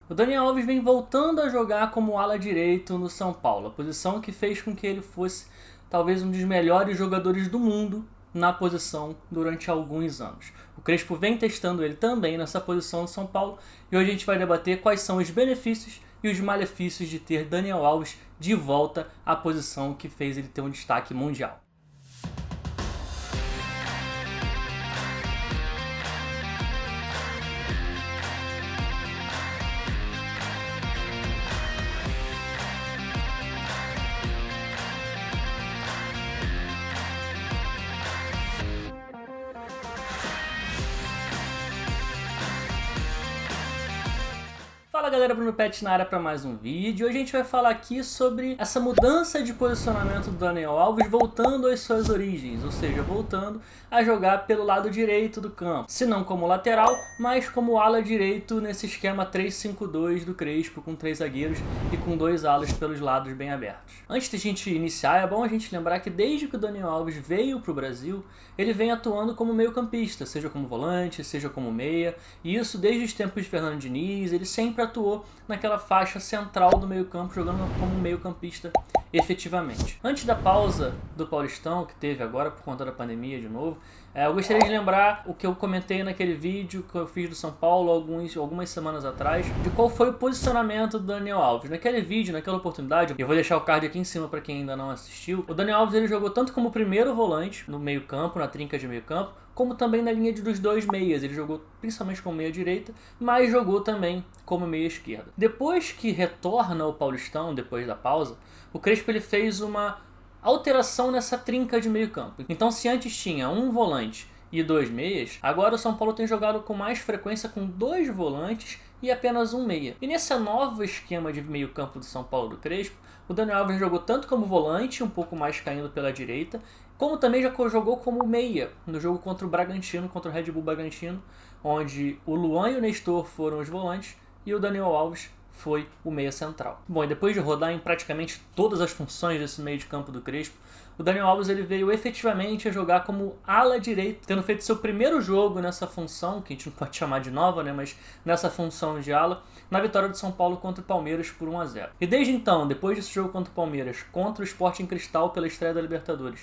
O Daniel Alves vem voltando a jogar como ala direito no São Paulo, a posição que fez com que ele fosse talvez um dos melhores jogadores do mundo na posição durante alguns anos. O Crespo vem testando ele também nessa posição do São Paulo e hoje a gente vai debater quais são os benefícios e os malefícios de ter Daniel Alves de volta à posição que fez ele ter um destaque mundial. Fala galera, Bruno Pet na área para mais um vídeo. Hoje a gente vai falar aqui sobre essa mudança de posicionamento do Daniel Alves voltando às suas origens, ou seja, voltando a jogar pelo lado direito do campo. Se não como lateral, mas como ala direito nesse esquema 3-5-2 do Crespo, com 3 zagueiros e com 2 alas pelos lados bem abertos. Antes de a gente iniciar, é bom a gente lembrar que desde que o Daniel Alves veio para o Brasil, ele vem atuando como meio-campista, seja como volante, seja como meia, e isso desde os tempos de Fernando Diniz. Ele sempre atuou naquela faixa central do meio-campo, jogando como meio-campista efetivamente. Antes da pausa do Paulistão, que teve agora por conta da pandemia de novo, eu gostaria de lembrar o que eu comentei naquele vídeo que eu fiz do São Paulo algumas semanas atrás, de qual foi o posicionamento do Daniel Alves. Naquele vídeo, naquela oportunidade, eu vou deixar o card aqui em cima para quem ainda não assistiu, o Daniel Alves ele jogou tanto como primeiro volante no meio-campo, na trinca de meio-campo, como também na linha dos dois meias. Ele jogou principalmente como meia direita, mas jogou também como meia esquerda. Depois que retorna ao Paulistão, depois da pausa, o Crespo ele fez uma alteração nessa trinca de meio campo. Então, se antes tinha um volante e 2 meias, agora o São Paulo tem jogado com mais frequência com 2 volantes e apenas um meia. E nesse novo esquema de meio campo do São Paulo do Crespo, o Daniel Alves jogou tanto como volante, um pouco mais caindo pela direita, como também já jogou como meia no jogo contra o Bragantino, contra o Red Bull Bragantino, onde o Luan e o Nestor foram os volantes e o Daniel Alves foi o meia central. Bom, e depois de rodar em praticamente todas as funções desse meio de campo do Crespo, o Daniel Alves ele veio efetivamente a jogar como ala direito, tendo feito seu primeiro jogo nessa função, que a gente não pode chamar de nova, né, mas nessa função de ala, na vitória do São Paulo contra o Palmeiras por 1-0. E desde então, depois desse jogo contra o Palmeiras, contra o Sporting Cristal pela estreia da Libertadores,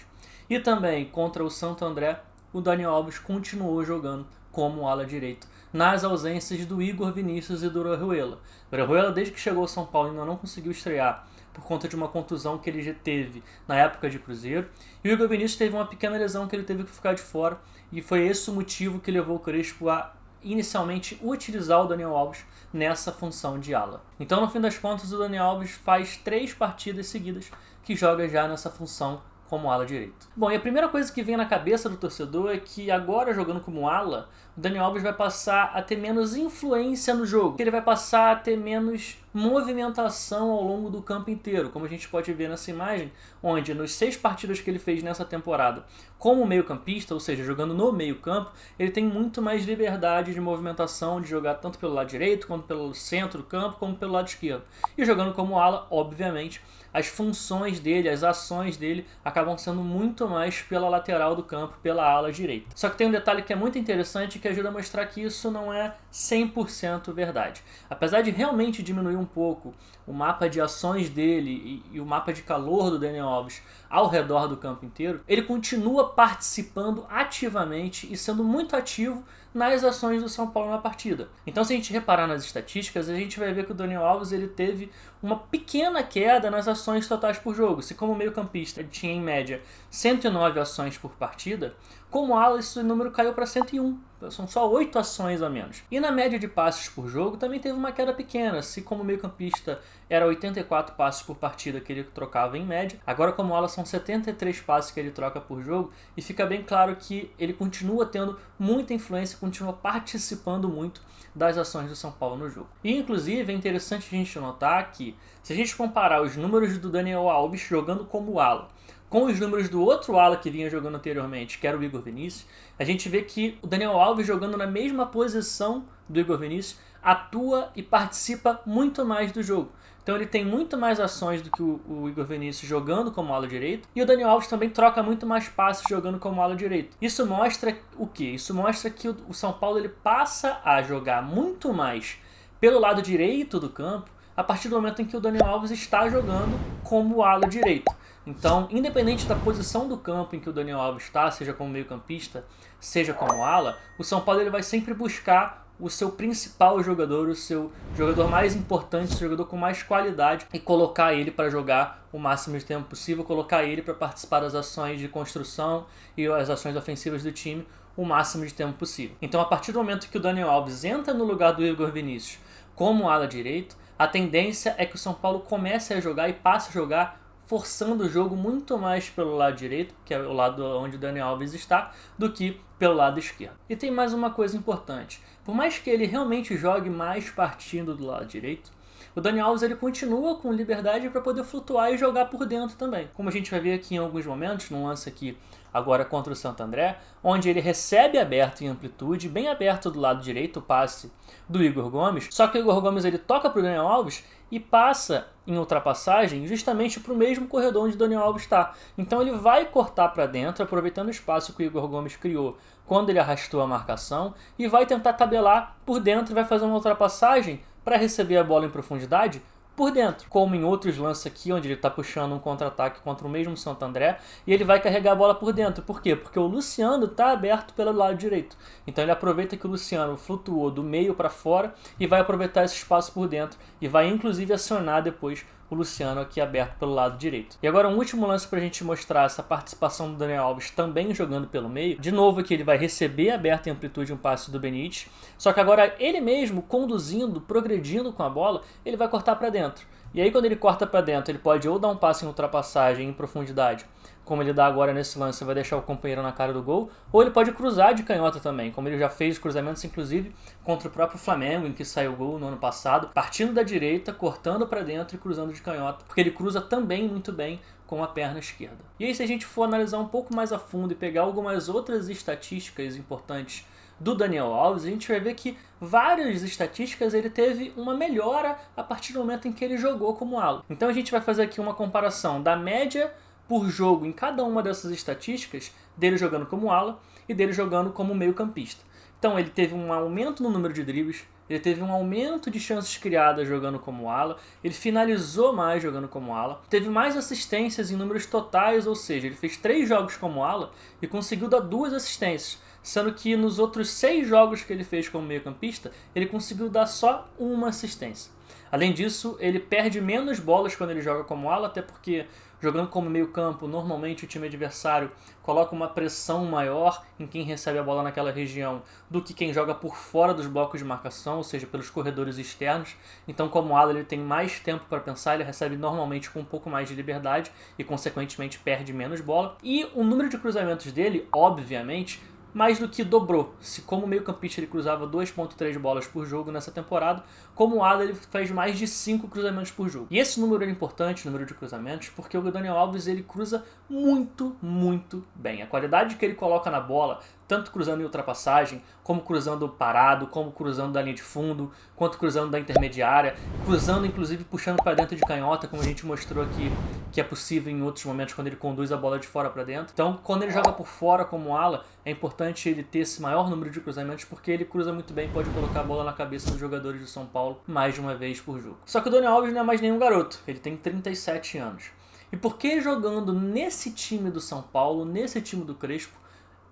e também contra o Santo André, o Daniel Alves continuou jogando como ala direito, nas ausências do Igor Vinícius e do Orejuela. O Orejuela, desde que chegou ao São Paulo, ainda não conseguiu estrear por conta de uma contusão que ele já teve na época de Cruzeiro. E o Igor Vinícius teve uma pequena lesão que ele teve que ficar de fora, e foi esse o motivo que levou o Crespo a inicialmente utilizar o Daniel Alves nessa função de ala. Então, no fim das contas, o Daniel Alves faz 3 partidas seguidas que joga já nessa função como ala direito. Bom, e a primeira coisa que vem na cabeça do torcedor é que agora, jogando como ala, o Daniel Alves vai passar a ter menos influência no jogo. Ele vai passar a ter menos movimentação ao longo do campo inteiro, como a gente pode ver nessa imagem, onde nos 6 partidas que ele fez nessa temporada como meio-campista, ou seja, jogando no meio-campo, ele tem muito mais liberdade de movimentação, de jogar tanto pelo lado direito, quanto pelo centro do campo, como pelo lado esquerdo. E jogando como ala, obviamente, as funções dele, as ações dele acabam sendo muito mais pela lateral do campo, pela ala direita. Só que tem um detalhe que é muito interessante que ajuda a mostrar que isso não é 100% verdade. Apesar de realmente diminuir um pouco o mapa de ações dele e o mapa de calor do Daniel Alves ao redor do campo inteiro, ele continua participando ativamente e sendo muito ativo nas ações do São Paulo na partida. Então, se a gente reparar nas estatísticas, a gente vai ver que o Daniel Alves ele teve uma pequena queda nas ações totais por jogo. Se como meio-campista ele tinha em média 109 ações por partida, como ala esse número caiu para 101. São só 8 ações a menos. E na média de passes por jogo também teve uma queda pequena. Se como meio-campista era 84 passes por partida que ele trocava em média, agora como ala são 73 passes que ele troca por jogo, e fica bem claro que ele continua tendo muita influência, continua participando muito das ações do São Paulo no jogo. E inclusive é interessante a gente notar que, se a gente comparar os números do Daniel Alves jogando como ala com os números do outro ala que vinha jogando anteriormente, que era o Igor Vinícius, a gente vê que o Daniel Alves, jogando na mesma posição do Igor Vinícius, atua e participa muito mais do jogo. Então ele tem muito mais ações do que o Igor Vinícius jogando como ala direito, e o Daniel Alves também troca muito mais passes jogando como ala direito. Isso mostra o quê? Isso mostra que o São Paulo ele passa a jogar muito mais pelo lado direito do campo a partir do momento em que o Daniel Alves está jogando como ala direito. Então, independente da posição do campo em que o Daniel Alves está, seja como meio-campista, seja como ala, o São Paulo ele vai sempre buscar o seu principal jogador, o seu jogador mais importante, o seu jogador com mais qualidade e colocar ele para jogar o máximo de tempo possível, colocar ele para participar das ações de construção e as ações ofensivas do time o máximo de tempo possível. Então, a partir do momento que o Daniel Alves entra no lugar do Igor Vinícius como ala direito, a tendência é que o São Paulo comece a jogar e passe a jogar forçando o jogo muito mais pelo lado direito, que é o lado onde o Daniel Alves está, do que pelo lado esquerdo. E tem mais uma coisa importante. Por mais que ele realmente jogue mais partindo do lado direito, o Daniel Alves ele continua com liberdade para poder flutuar e jogar por dentro também. Como a gente vai ver aqui em alguns momentos, num lance aqui agora contra o Santo André, onde ele recebe aberto em amplitude, bem aberto do lado direito, o passe do Igor Gomes, só que o Igor Gomes ele toca para o Daniel Alves e passa em ultrapassagem justamente para o mesmo corredor onde o Daniel Alves está. Então ele vai cortar para dentro, aproveitando o espaço que o Igor Gomes criou quando ele arrastou a marcação, e vai tentar tabelar por dentro e vai fazer uma ultrapassagem para receber a bola em profundidade por dentro, como em outros lances aqui, onde ele está puxando um contra-ataque contra o mesmo Santo André, e ele vai carregar a bola por dentro. Por quê? Porque o Luciano está aberto pelo lado direito. Então ele aproveita que o Luciano flutuou do meio para fora e vai aproveitar esse espaço por dentro e vai inclusive acionar depois o Luciano aqui aberto pelo lado direito. E agora um último lance para a gente mostrar essa participação do Daniel Alves também jogando pelo meio. De novo aqui ele vai receber aberto em amplitude um passe do Benítez, só que agora ele mesmo conduzindo, progredindo com a bola, ele vai cortar para dentro. E aí quando ele corta para dentro, ele pode ou dar um passe em ultrapassagem em profundidade, como ele dá agora nesse lance, vai deixar o companheiro na cara do gol, ou ele pode cruzar de canhota também, como ele já fez cruzamentos inclusive contra o próprio Flamengo, em que saiu o gol no ano passado, partindo da direita, cortando para dentro e cruzando de canhota, porque ele cruza também muito bem com a perna esquerda. E aí se a gente for analisar um pouco mais a fundo e pegar algumas outras estatísticas importantes do Daniel Alves, a gente vai ver que várias estatísticas ele teve uma melhora a partir do momento em que ele jogou como ala. Então a gente vai fazer aqui uma comparação da média por jogo em cada uma dessas estatísticas, dele jogando como ala e dele jogando como meio-campista. Então ele teve um aumento no número de dribles, ele teve um aumento de chances criadas jogando como ala, ele finalizou mais jogando como ala, teve mais assistências em números totais, ou seja, ele fez 3 jogos como ala e conseguiu dar 2 assistências, sendo que nos outros 6 jogos que ele fez como meio-campista, ele conseguiu dar só 1 assistência. Além disso, ele perde menos bolas quando ele joga como ala, até porque jogando como meio campo, normalmente o time adversário coloca uma pressão maior em quem recebe a bola naquela região do que quem joga por fora dos blocos de marcação, ou seja, pelos corredores externos. Então, como ala, ele tem mais tempo para pensar, ele recebe normalmente com um pouco mais de liberdade e, consequentemente, perde menos bola. E o número de cruzamentos dele, obviamente, mais do que dobrou. Se como meio-campista ele cruzava 2.3 bolas por jogo nessa temporada, como ala ele faz mais de 5 cruzamentos por jogo. E esse número é importante, o número de cruzamentos, porque o Daniel Alves ele cruza muito, muito bem. A qualidade que ele coloca na bola, tanto cruzando em ultrapassagem, como cruzando parado, como cruzando da linha de fundo, quanto cruzando da intermediária, cruzando inclusive puxando para dentro de canhota, como a gente mostrou aqui, que é possível em outros momentos quando ele conduz a bola de fora para dentro. Então, quando ele joga por fora como ala, é importante ele ter esse maior número de cruzamentos, porque ele cruza muito bem, pode colocar a bola na cabeça dos jogadores do São Paulo mais de uma vez por jogo. Só que o Daniel Alves não é mais nenhum garoto, ele tem 37 anos. E por que jogando nesse time do São Paulo, nesse time do Crespo,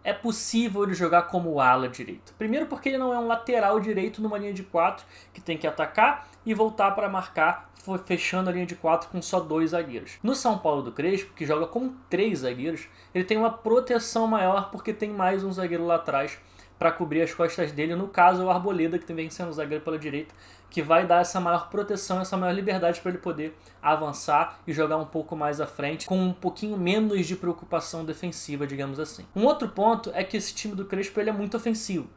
é possível ele jogar como ala direito? Primeiro porque ele não é um lateral direito numa linha de 4 que tem que atacar e voltar para marcar, fechando a linha de 4 com só 2 zagueiros. No São Paulo do Crespo, que joga com 3 zagueiros, ele tem uma proteção maior porque tem mais um zagueiro lá atrás para cobrir as costas dele, no caso é o Arboleda, que também sendo o zagueiro pela direita, que vai dar essa maior proteção, essa maior liberdade para ele poder avançar e jogar um pouco mais à frente, com um pouquinho menos de preocupação defensiva, digamos assim. Um outro ponto é que esse time do Crespo ele é muito ofensivo.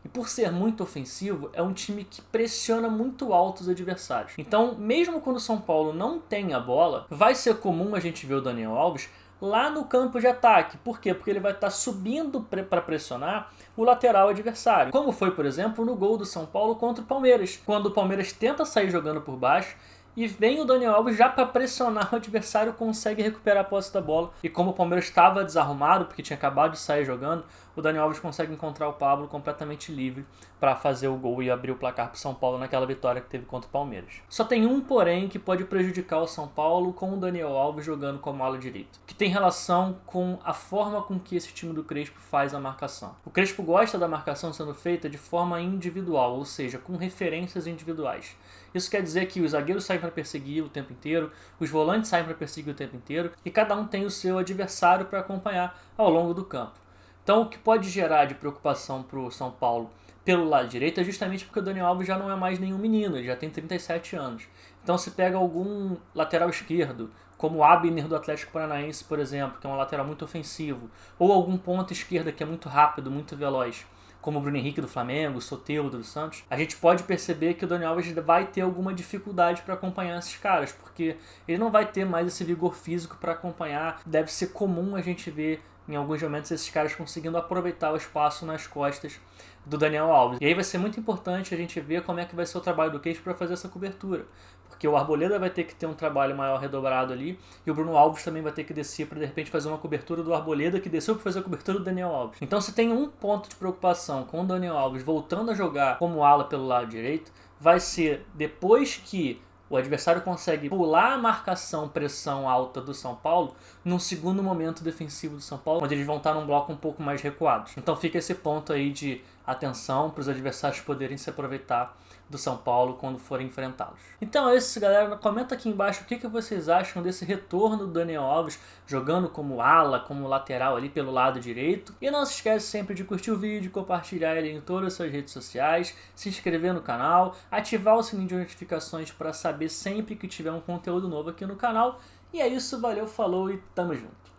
E por ser muito ofensivo, é um time que pressiona muito alto os adversários. Então, mesmo quando o São Paulo não tem a bola, vai ser comum a gente ver o Daniel Alves lá no campo de ataque. Por quê? Porque ele vai estar subindo para pressionar o lateral adversário. Como foi, por exemplo, no gol do São Paulo contra o Palmeiras, quando o Palmeiras tenta sair jogando por baixo e vem o Daniel Alves já para pressionar o adversário, consegue recuperar a posse da bola. E como o Palmeiras estava desarrumado, porque tinha acabado de sair jogando, o Dani Alves consegue encontrar o Pablo completamente livre para fazer o gol e abrir o placar para o São Paulo naquela vitória que teve contra o Palmeiras. Só tem um porém que pode prejudicar o São Paulo com o Daniel Alves jogando como ala direito, que tem relação com a forma com que esse time do Crespo faz a marcação. O Crespo gosta da marcação sendo feita de forma individual, ou seja, com referências individuais. Isso quer dizer que os zagueiros saem para perseguir o tempo inteiro, os volantes saem para perseguir o tempo inteiro e cada um tem o seu adversário para acompanhar ao longo do campo. Então o que pode gerar de preocupação para o São Paulo pelo lado direito é justamente porque o Daniel Alves já não é mais nenhum menino, ele já tem 37 anos. Então se pega algum lateral esquerdo, como o Abner do Atlético Paranaense, por exemplo, que é um lateral muito ofensivo, ou algum ponta esquerda que é muito rápido, muito veloz, como o Bruno Henrique do Flamengo, o Soteldo do Santos, a gente pode perceber que o Daniel Alves vai ter alguma dificuldade para acompanhar esses caras, porque ele não vai ter mais esse vigor físico para acompanhar. Deve ser comum a gente ver em alguns momentos esses caras conseguindo aproveitar o espaço nas costas do Daniel Alves. E aí vai ser muito importante a gente ver como é que vai ser o trabalho do Crespo para fazer essa cobertura, porque o Arboleda vai ter que ter um trabalho maior redobrado ali e o Bruno Alves também vai ter que descer para de repente fazer uma cobertura do Arboleda que desceu para fazer a cobertura do Daniel Alves. Então se tem um ponto de preocupação com o Daniel Alves voltando a jogar como ala pelo lado direito, vai ser depois que o adversário consegue pular a marcação, pressão alta do São Paulo num segundo momento defensivo do São Paulo, onde eles vão estar num bloco um pouco mais recuados. Então fica esse ponto aí de atenção para os adversários poderem se aproveitar do São Paulo quando forem enfrentá-los. Então é isso, galera. Comenta aqui embaixo o que vocês acham desse retorno do Daniel Alves jogando como ala, como lateral ali pelo lado direito. E não se esquece sempre de curtir o vídeo, compartilhar ele em todas as suas redes sociais, se inscrever no canal, ativar o sininho de notificações para saber sempre que tiver um conteúdo novo aqui no canal. E é isso, valeu, falou e tamo junto.